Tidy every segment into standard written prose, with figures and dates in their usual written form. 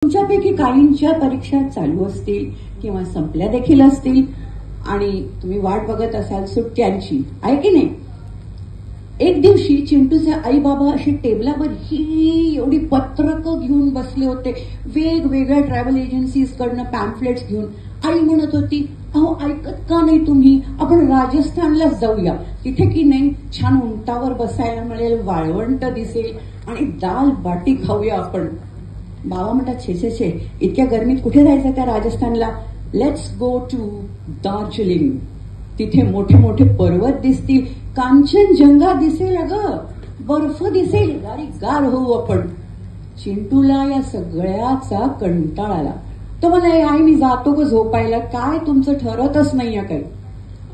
तुमच्यापैकी काहींच्या परीक्षा चालू असतील किंवा संपल्या देखील असतील आणि तुम्ही वाट बघत असाल सुट्ट्यांची, आहे की नाही? एक दिवशी चिंटूचे आई बाबा अशी टेबलावर ही एवढी पत्रकं घेऊन बसले होते, वेगवेगळ्या ट्रॅव्हल एजन्सीज कडनं पॅम्फलेट्स घेऊन. आई म्हणत होती, अहो ऐकत का नाही तुम्ही, आपण राजस्थानलाच जाऊया, तिथे की नाही छान उंटावर बसायला मिळेल, वाळवंट दिसेल आणि दाल बाटी खाऊया आपण. बाबा म्हणतात, छे छे छे, इतक्या गरमीत कुठे जायचं त्या राजस्थानला? Let's go to Darjeeling. तिथे मोठे मोठे पर्वत दिसतील, कांचनजंगा दिसेल, अगं बर्फ दिसेल, गार होऊ आपण. चिंटूला या सगळ्याचा कंटाळा आला. तो म्हणाला, आई मी जातो ग झोपायला, काय तुमचं ठरतच नाहीये काही.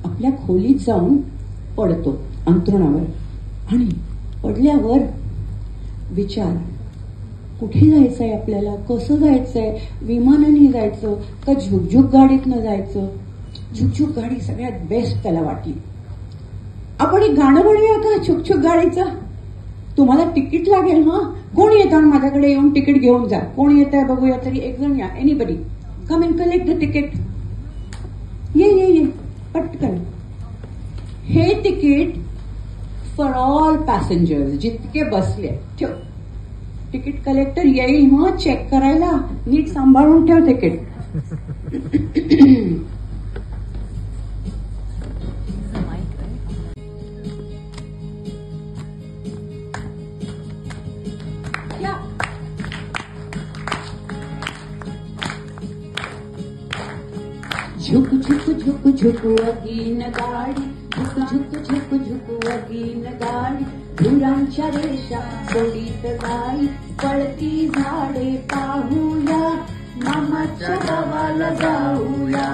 आपल्या खोलीत जाऊन पडतो अंथरुणावर आणि पडल्यावर विचार, कुठे जायचंय आपल्याला, कसं जायचंय, विमानाने जायचं का झुकझुक गाडीतनं जायचं? झुकझुक गाडी सगळ्यात बेस्ट त्याला वाटली. आपण एक गाणं म्हणूया का झुकझुक गाडीचं? तुम्हाला तिकीट लागेल. हा, कोण येतं माझ्याकडे येऊन तिकीट घेऊन जा. कोण येत आहे बघूया तरी, एक जण या. Anybody come and collect the ticket. ये ये ये पटकन. हे तिकीट फॉर ऑल पॅसेंजर्स, जितके बसले. ठेव, तिकीट कलेक्टर येईल मग चेक करायला, नीट सांभाळून ठेव तिकीट. झुक झुक झुक झुक अगीन गाडी, झुक झुक झुक झुक अगीन गाडी, धुरांच्या रेषा सोडीत जाई, पळती झाडे पाहूया, मामाच्या गावाला जाऊया,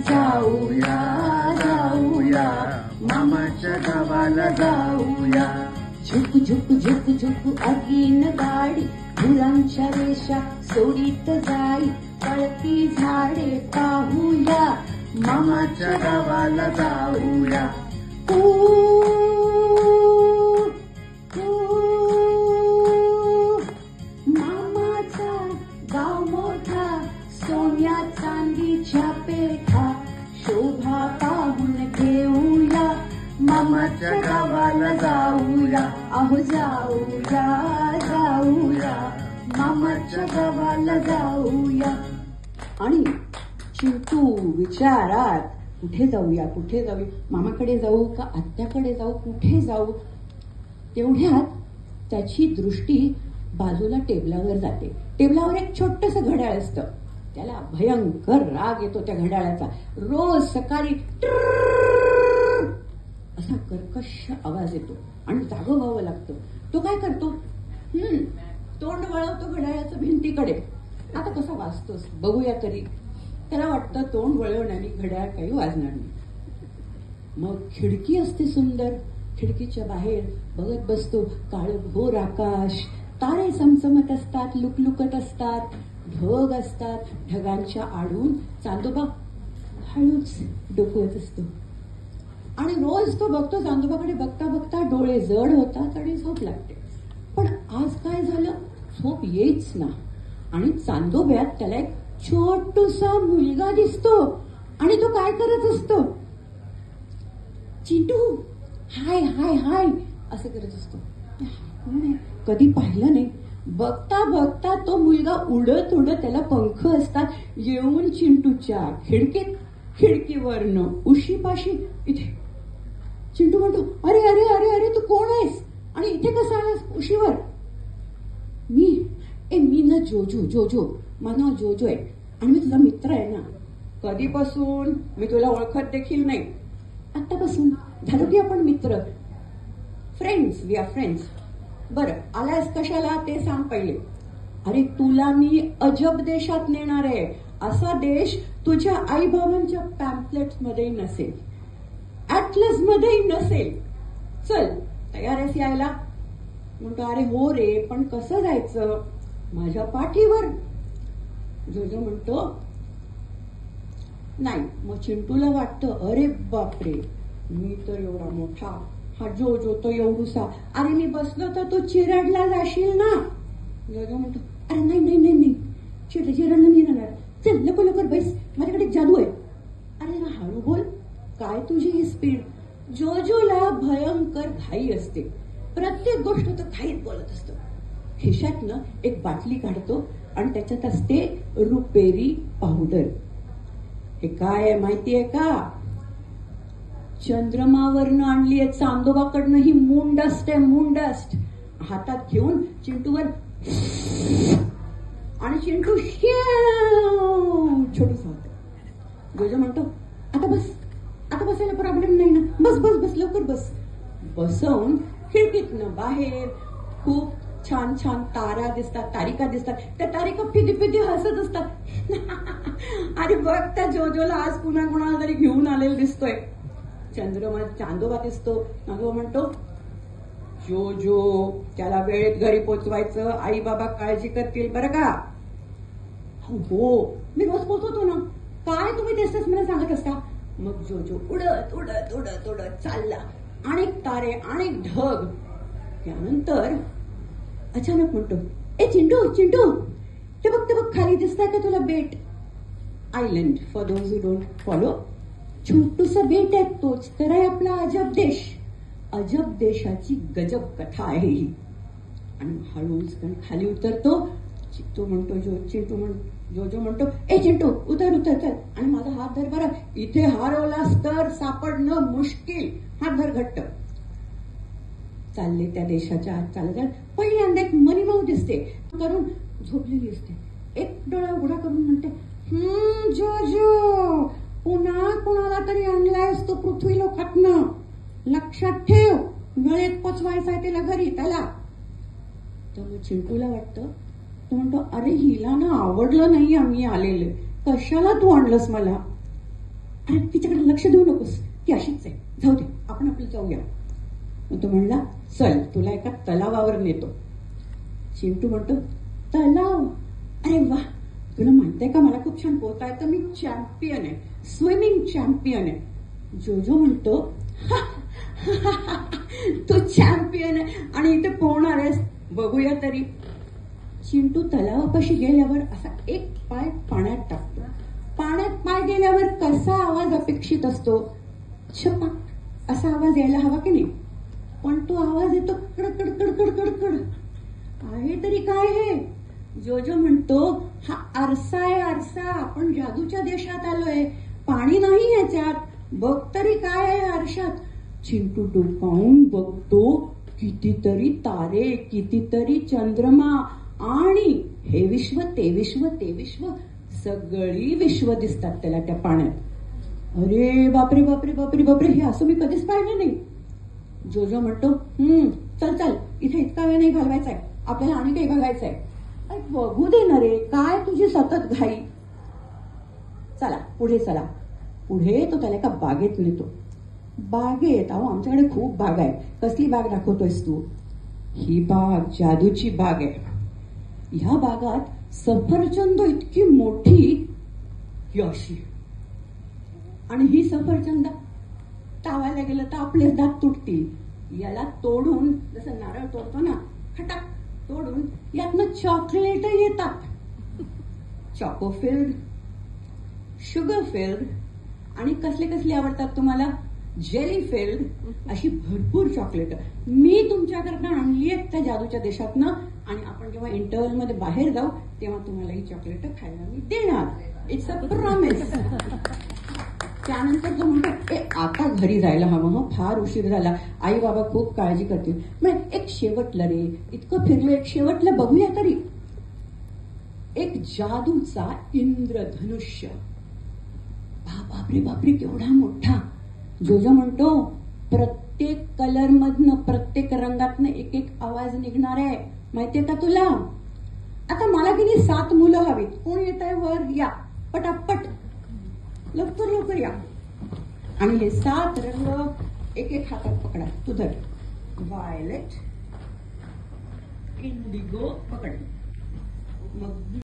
जाऊया जाऊया, मामाच्या गावाला जाऊया. झुक झुक झुक झुक अगीन गाडी, धुरांच्या रेषा सोडीत जाई, पळती झाडे पाहूया, मामाच्या गावाला जाऊया. मामाचा गाव मोठा, सोन्या चांदीच्या पेठा, शोभा पाहून घेऊया, मामाच्या गावाला जाऊया. अहो जाऊया जाऊया, मामाच्या गावाला जाऊया. आणि चिंटू विचारात, कुठे जाऊया कुठे जाऊया, मामाकडे जाऊ का आत्याकडे जाऊ, कुठे जाऊ? तेवढ्यात त्याची दृष्टी बाजूला टेबलावर जाते. टेबलावर एक छोटस घड्याळ असतं. त्याला भयंकर राग येतो त्या घड्याळाचा. रोज सकाळी असा कर्कश आवाज येतो आणि जागं व्हावं लागतं. तो काय करतो, तोंड वळवतो घड्याळाचं भिंतीकडे. आता कसा वाजतोस बघूया तरी. त्याला वाटतं तोंड वळवण्याने घड्याळ काही वाजणार नाही. मग खिडकी असते सुंदर, खिडकीच्या बाहेर बघत बसतो. काळभोर आकाश, तारे चमचमत असतात, लुकलुकत असतात, ढग असतात. ढगांच्या आडून चांदोबा हळूच डोकवत असतो. आणि रोज तो बघतो, चांदोबाकडे बघता बघता डोळे जड होतात आणि झोप लागते. पण आज काय झालं, झोप येईच ना. आणि चांदोब्यात त्याला एक छोटूसा मुलगा दिसतो आणि तो काय करत असतो, चिंटू हाय हाय हाय असं करत असतो. कधी पाहिलं नाही. बघता बघता तो मुलगा उडत उडत, त्याला पंख असतात, येऊन चिंटूच्या खिडकीवरनं उशीपाशी इथे. चिंटू म्हणतो, अरे अरे अरे अरे तू कोण आहेस आणि इथे कसा आलास उशीवर? मी ना जोजो, माझं नाव जोजो आहे आणि मी तुझा मित्र आहे ना. कधीपासून? मी तुला ओळखत देखील नाही. आतापासून झालो की आपण मित्र, फ्रेंड्स, वी आर फ्रेंड्स. बरं, आलायस कशाला ते सांग पहिले. अरे तुला मी अजब देशात नेणार आहे, असा देश तुझ्या आई बाबांच्या पॅम्पलेट्स मध्ये नसेल, ऍटलस मध्ये नसेल. चल, तयार आहेस यायला? म्हणतो, अरे हो रे, पण कसं जायचं? माझ्या पाठीवर. जोजो म्हणतो, नाही. मग चिंटूला वाटतं, अरे बापरे, मी तर एवढा मोठा, हा जोजो तो एवढूसा, अरे मी बसलो तर तू चिरडला जाशील ना. जोजो म्हणतो, अरे नाही नाही नाही नाही, स्पीड. जोजोला भयंकर घाई असते. प्रत्येक गोष्ट तो घाईत बोलत असतो. खिशातनं एक बाटली काढतो आणि त्याच्यात असते रुपेरी पावडर. हे काय आहे माहितीये का? चंद्रमावरनं आणली आहे, चांदोबाकडनं ही मून डस्ट आहे, मून डस्ट. हातात घेऊन चिंटूवर आणि चिंटू छोटूच होत. जोजो म्हणतो आता बस, आता बसायला प्रॉब्लेम नाही ना, बस बस बस लवकर बस. बसवून खिडकीतनं बाहेर खूप छान छान तारा दिसतात, तारिका दिसतात. त्या तारिका फिदी फिदी हसत असतात. अरे बघ त्या जोजोला आज पुन्हा कोणाला तरी घेऊन आलेला दिसतोय. चंद्रमा चांदोबा दिसतो. चांदोबा म्हणतो जोजो त्याला वेळेत घरी पोचवायचं, आई बाबा काळजी करतील बरं का. हो मी रोज पोचवतो ना, काय तुम्ही तेच मला सांगत असता. मग जोजो उडत उडत उडत उडत चालला. अनेक तारे, अनेक ढग. त्यानंतर अचानक म्हणतो ए चिंटू चिंटू, ते बघ खाली दिसतंय का तुला बेट? Island for those who don't follow. छोटूसा बेट आहे, तोच तर आहे आपला अजब देश. अजब देशाची गजब कथा आहे ही. आणि हळूच खाली उतरतो. चिंटू म्हणतो जोजो म्हणतो ए चिंटू उतर उतर चल आणि माझा हात धर बरं, इथे हरवलास तर सापडणं मुश्किल, हात धर घट्ट. चालले त्या देशाच्या आत चालत. पहिल्यांदा एक मनीभाऊ दिसते, करून झोपलेली असते. एक डोळा उघडा करून म्हणते जोजो पुन्हा कुणाला तरी आणलायस तो पृथ्वी लोकातनं, लक्षात ठेव, वेळेत पोचवायचंय त्याला घरी त्याला. तर मग चिंटूला वाटतं, तो म्हणतो अरे हिला ना आवडलं नाही आम्ही आलेले, कशाला तू आणलंस मला? अरे तिच्याकडे लक्ष देऊ नकोस, ती अशीच आहे, जाऊ दे आपण आपलं जाऊया. मग तो म्हणला चल तुला एका तलावावर नेतो. चिंटू म्हणतो तलाव? अरे वा, तुला माहितीये का मला खूप छान पोहता येतं, मी चॅम्पियन आहे, स्विमिंग चॅम्पियन आहे. जोजो म्हणतो तू चॅम्पियन आहे आणि इथे पोहणार आहेस, बघूया तरी. चिंटू तलावापाशी गेल्यावर असा एक पाय पाण्यात टाकतो. पाण्यात पाय गेल्यावर कसा आवाज अपेक्षित असतो? छपाक असा आवाज यायला हवा की नाही? पण तो आवाज येतो कडकड कडकड कडकड. आहे तरी काय हे? जोजो म्हणतो हा आरसा आहे, आरसा. आपण जादूच्या देशात आलोय, पाणी नाही याच्यात, बघ तरी काय आहे आरशात. चिंटू डोकावून बघतो, कितीतरी तारे, कितीतरी चंद्रमा आणि हे विश्व ते विश्व ते विश्व, सगळी विश्व दिसतात त्याला त्या पाण्यात. अरे बापरे बापरे बापरे बापरे, हे असं मी कधीच पाहिलं नाही. जोजो म्हणतो चल चल, इथे इतका वेळ नाही घालवायचाय, आपल्याला आणि काही बघायचंय. बघू दे ना रे, काय तुझी सतत घाई. चला पुढे चला. पुढे तो त्याला एका बागेत नेतो. बागेत, अहो आमच्याकडे खूप बाग आहे. कसली बाग दाखवतोयस तू? ही बाग जादूची बाग आहे. ह्या बागात सफरचंद इतकी मोठी अशी, आणि ही सफरचंद चावायला गेलं तर आपले दात तुटतील. याला तोडून, जसं नारळ तोडतो ना, खटाक तोडून यातनं चॉकलेट येतात. चॉको फिल्ड, शुगर फिल्ड, आणि कसले कसले आवडतात तुम्हाला? जेली फिल्ड, अशी भरपूर चॉकलेट मी तुमच्याकरता आणली आहेत त्या जादूच्या देशातनं. आणि आपण जेव्हा इंटरव्हल मध्ये बाहेर जाऊ तेव्हा तुम्हाला ही चॉकलेट खायला मी देणार. It's a promise. त्यानंतर तो म्हणतो आता घरी जायला हवं, मग फार उशीर झाला, आई बाबा खूप काळजी करतील. मग एक शेवटला रे, इतकं फिरलो, एक शेवटला बघूया तरी. एक जादूचा इंद्रधनुष्य. बापरे बापरे केवढा मोठा. जोजो म्हणतो प्रत्येक कलर मधनं, प्रत्येक रंगातनं एक एक आवाज निघणार आहे, माहितीये का तुला? आता मला की नाही 7 मुलं हवीत. कोण येत आहे वर? या पटापट, लवकर लवकर या. आणि हे 7 रंग एक एक हातात पकडा. तू धर. वायलेट, इंडिगो पकड. मग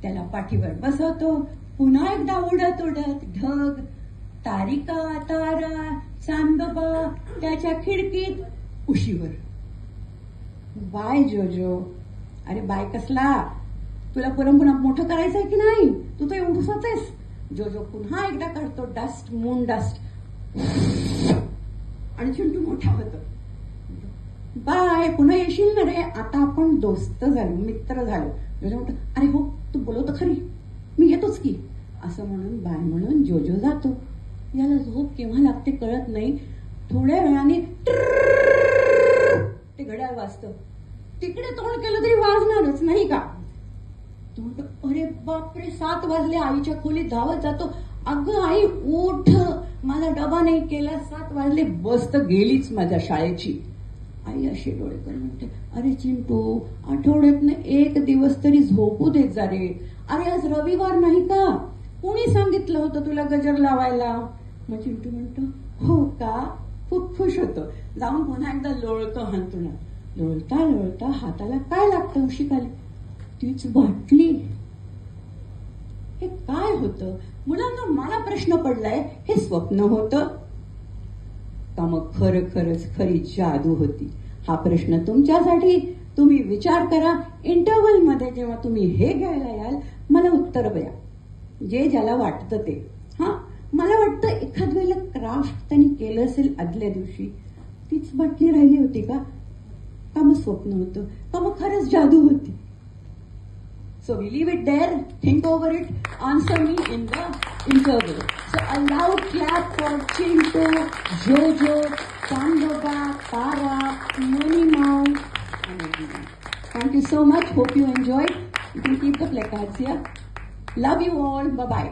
त्याला पाठीवर बसवतो. पुन्हा एकदा उडत उडत ढग, तारिका तारा चांदोबा त्याच्या खिडकीत उशीवर. बाय जोजो. अरे बाय कसला, तुला पुन्हा मोठं करायचंय की नाही, तू तर एवढंच आहेस. जोजो पुन्हा एकदा करतो डस्ट, मून डस्ट, आणि चिंटू मोठा होतो. बाय, पुन्हा येशील ना रे, आता आपण दोस्त झालो, मित्र झालो. जोजो म्हणतो, अरे हो तू बोलवतो खरी, मी येतोच की. असं म्हणून बाय म्हणून जोजो जातो. याला झोप केव्हा लागते कळत नाही. थोड्या वेळाने ते घड्याळ वाजतं. तिकडे तोंड केलं तरी वाजणारच नाही का. तो म्हणतो, अरे बापरे 7 वाजले. आईच्या खोलीत धावत जातो. अगं आई उठ, माझा डबा नाही केला, 7 वाजले, बस तर गेलीच माझ्या शाळेची. आई असे डोळे करून म्हणते, अरे चिंटू आठवड्यातनं 1 दिवस तरी झोपू देत जा रे. अरे आज रविवार नाही का, कोणी सांगितलं होतं तुला गजर लावायला. मग चिंटू म्हणतो, हो का. खूप खुश होतो. जाऊन पुन्हा एकदा लोळतो हंतुना. लोळता लोळता हाताला काय लागतं उशिकाली, तीच बाटली. हे काय होतं मुलांना, मला प्रश्न पडलाय, हे स्वप्न होतं का मग खरंच खरी जादू होती. हा प्रश्न तुमच्यासाठी. तुम्ही विचार करा. इंटरव्हल मध्ये जेव्हा तुम्ही हे घ्यायला याल मला उत्तर द्या, जे ज्याला वाटतं ते. हा, मला वाटतं एखाद वेळेला क्राफ्ट त्यांनी केलं असेल आदल्या दिवशी, तीच बाटली राहिली होती का मग स्वप्न होतं, का मग खरंच जादू होती. So we leave it there. Think over it. Answer me in the interval. So a loud clap for Chintu, Jojo, Chandoba, Tara, Moni Mom, and everyone. Thank you so much. Hope you enjoyed. You can keep the placards here. Love you all. Bye-bye.